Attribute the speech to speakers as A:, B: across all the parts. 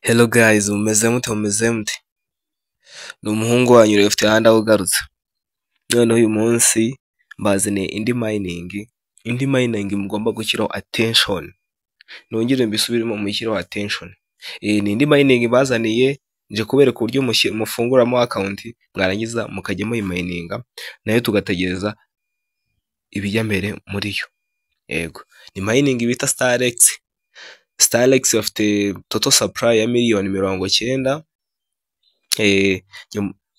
A: Hello guys, mumeze mute? Ni umuhungu wanyu Left Hand ugarutse. Noneho uyu munsi mbazaniye indi mining mugomba gushyiraho attention. Nongere mbisubiremo mushyiraho attention. Ni indi mining bazaniye nje kubereka uburyo mufunguramo account mwarangiza mukajya muyimininga nayo tugategereza ibijya mbere muri yo. Yego, ni mining bita Starlex bafite total supply ya miliyoni 90.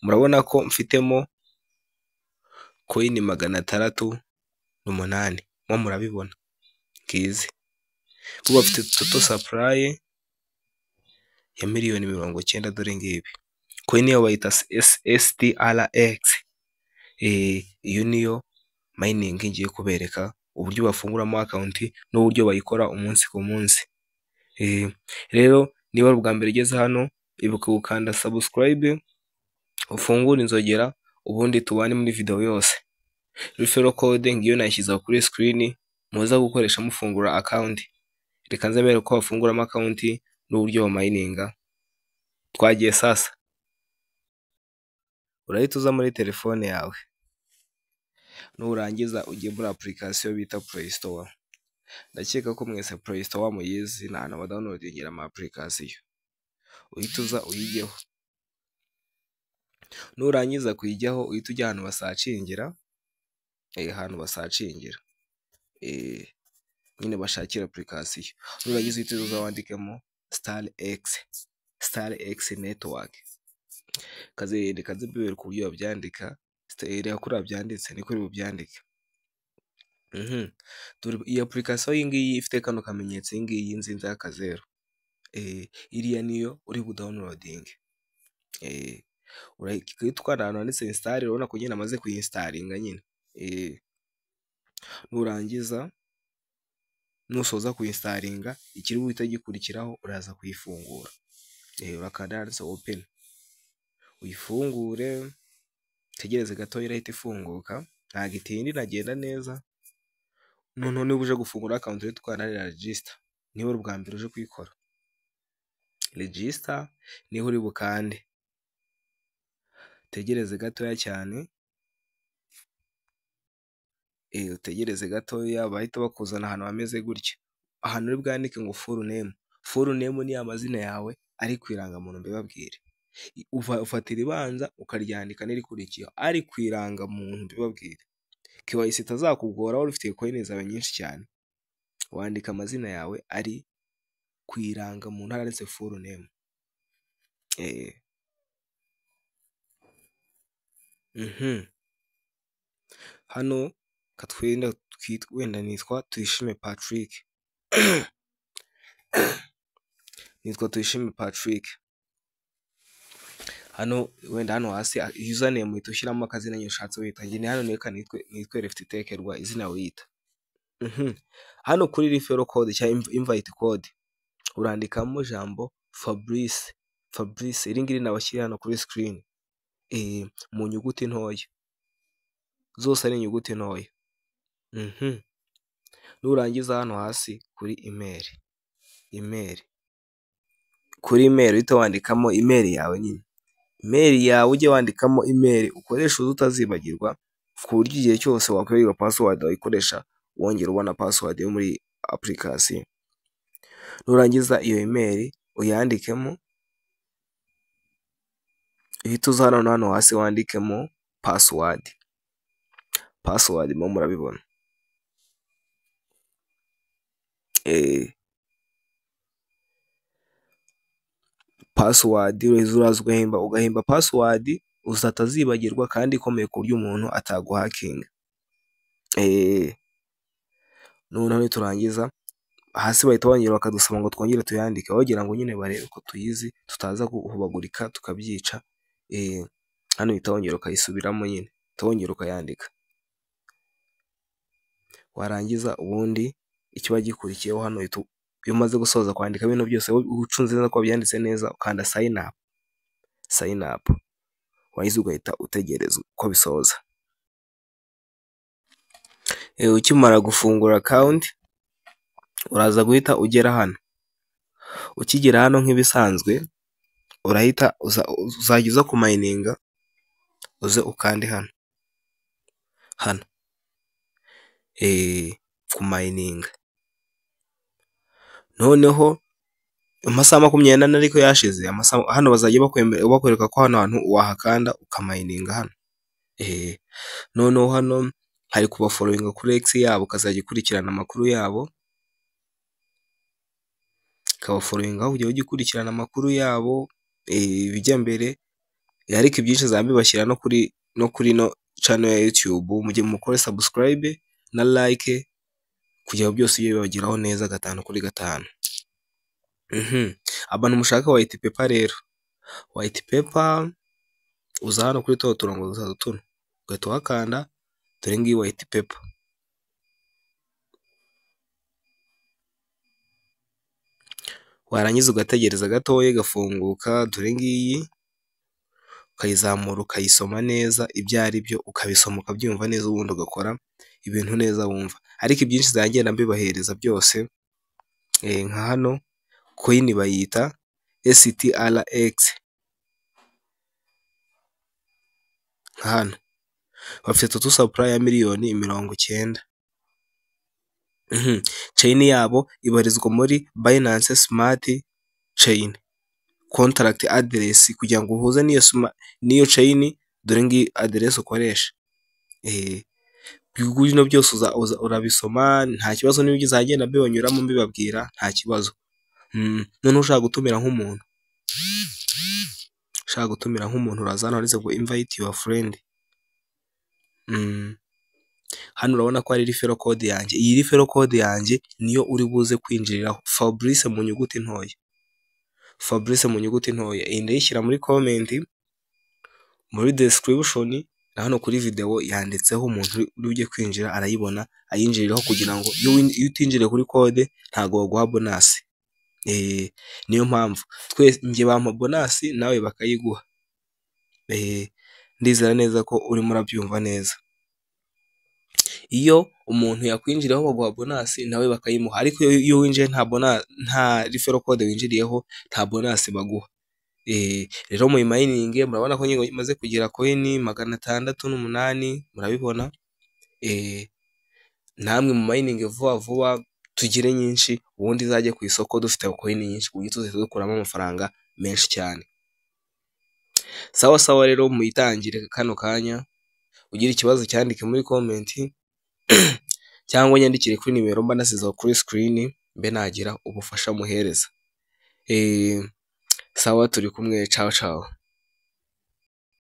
A: Murabona ko mfitemo coin 608 mo murabibona kizi kuba bafite total supply ya miliyoni 90 dore ngibi. Coin yo bayita STRX. Iyo niyo mining ngiye kubereka uburyo bafunguramo account n'uburyo bayikora umunsi ku munsi. Rero niba ubwa mbere ugeze hano ibuka gukanda subscribe, ufungura inzogera, ubundi tubane muri video yose. Referral code ngiyo nashyize kuri screen muza gukoresha mufungura account. Reka nzabere ko bafunguramo account n'uburyo wa mininga. Twagiye sasa. Urahita uza muri telefone yawe, nurangiza ugiye muri application bita Play Store. Ndakeka ko mwese Play Store muyizi, nana badownloadingira ama application. Uhita uza uyijyeho, nurangiza kuyijyaho uhita ujya ahantu basacingira, nyine bashakira application. Nurangiza uhita uza wandikemo Starlex network. Kaze bibere ku buryo babyandika, reka kuri byanditse niko uri bubyandike. Iyi application y'ingiyi ifite kano kamenyetso y'ingiyi nzinza y'akazero. Iriya niyo uri budownloading. Urayitwara ahantu handitse install, urabona ko nyine amaze kuyinstallinga nyine. Nurangiza nusoza kuyinstallinga ikiri buhita gikurikiraho uraza kuyifungura. Urakanda handitse open, uyifungure, tegereze gato irahita ifunguka. Nta gitindi nagenda neza. Noneho niba uje gufungura account rero twanarira register, niba uri bwa mbere uje kuyikora. Register niho uri bukande, tegereze gatoya cyane. Utegereze gatoya bahita bakuzana ahantu hameze gutya. Ahantu uri bwandike ngo full name ni amazina yawe ari kwiranga muntu mbibabwire. Ufatira ibanza ukaryandika n'irikurikiye ari kwiranga muntu mbibabwire. KYC itazakugora wari ufite coin zawe nyinshi cyane. Wandika amazina yawe ari kwiranga muntu haranditse full name. Hano wenda nitwa Tuyishime Patrick. Nitwa Tuyishime Patrick. Hano wenda hano hasi username uhita ushyiramo akazina nyine ushatse wita. Njye hano neka nitwe Left Tekerwa izina wita. Hano kuri referral code cyangwa invite code urandikamo jambo Fabrice. Iri ngiri nabashyira hano kuri screen. Mu nyuguti ntoya. Zose ari inyuguti ntoya. Nurangiza hano hasi kuri email. Kuri email uhita wandikamo email yawe nyine. Email yawe ujye wandikamo email ukoresha utazibagirwa, ku buryo igihe cyose wakwibagirwa password wayikoresha wongera ubona password yo muri application. Nurangiza iyo email uyandikemo, uhita uza hano hasi wandikemo password mo murabibona. Password uraza ugahimba password uzatazibagirwa kandi ikomeye ku buryo umuntu ataguhakinga. Noneho turangiza hasi bahita bongera bakadusaba ngo twongere tuyandike, wagira ngo nyine barebe ko tuyizi tutaza guhubagurika tukabyica. Hano uhita wongera ukayisubiramo nyine, tongera ukayandika. Warangiza ubundi ikiba gikurikiyeho hano iyo umaze gusoza kwandika bino byose ucunze neza ko byanditse neza ukanda sign up. Wahize ugahita utegereza uko bisoza. Ukimara gufungura account uraza guhita ugera hano ukigera hano nk'ibisanzwe urahita uzajya uza kumayininga, uze ukande hano kumayininga. Noneho amasaha 24 ariko yashize, hano bazajya bakwereka ko hano hantu wahakanda ukamayininga hano. Noneho hano hari kuba following kuri X yabo, ukazajya ukurikirana amakuru yabo, ukaba following aho ujya ukurikirana amakuru yabo bijya mbere. Ariko ibyinshi zambi bashyira no kuri no channel ya YouTube, mujye mukore subscribe na like kugira byose iyo bibageraho neza 5 kuri 5. Abantu mushaka white paper rero, white paper uza hano kuri turongo tuno ugahita wakanda, dore ngiyi white paper. Warangiza ugategereza gatoya gafunguka, dore ngiyi ukayizamura ukayisoma neza ibyo ari byo, ukabisoma ukabyumva neza, ubundi ugakora ibintu neza wumva. Ariko ibyinshi zagenda mbibahereza byose nka hano coin bayita STRX. Nka hano bafite total supply ya miliyoni 90. Chain yabo ibarizwa muri Binance Smart Chain contract address, kugira ngo uhuze niyo chain, dore ngi address ukoresha. Bino byose urabisoma nta kibazo, niba uzagenda bibanyuramo mbibabwira nta kibazo. None ushaka gutumira nk'umuntu, urazana handitse ngo invite your friend. Hano urabona ko ari referral code yanjye. Iyi referral code yanjye niyo uri buze kwinjiriraho, Fabrice mu nyuguti ntoya. Iyi ndayishyira muri comment, muri description, na hano kuri video yanditseho umuntu uri ujye kwinjira arayibona ayinjiriraho, kugira ngo iyo utinjire kuri code ntago baguha bonus. Niyo mpamvu njye bampa bonus nawe bakayiguha. Ndizera neza ko urimo urabyumva neza. Iyo umuntu yakwinjiraho baguha bonus nawe bakayimuha, ariko iyo winjiye nta referral code winjiriyeho nta bonus baguha. Rero mu mining murabona ko imaze kugira coin 608, murabibona. Namwe mu mining vuba tugire nyinshi, ubundi izajye ku isoko dufite coin nyinshi, kuburyo tuzahita dukuramo amafaranga menshi cyane. Sawa rero muyitangire kano kanya. Ugira ikibazo cyandike muri comment cyangwa nyandikire kuri nimero mba nasize kuri screen, mbe nagira ubufasha muhereza. Sawa turi kumwe, ciao.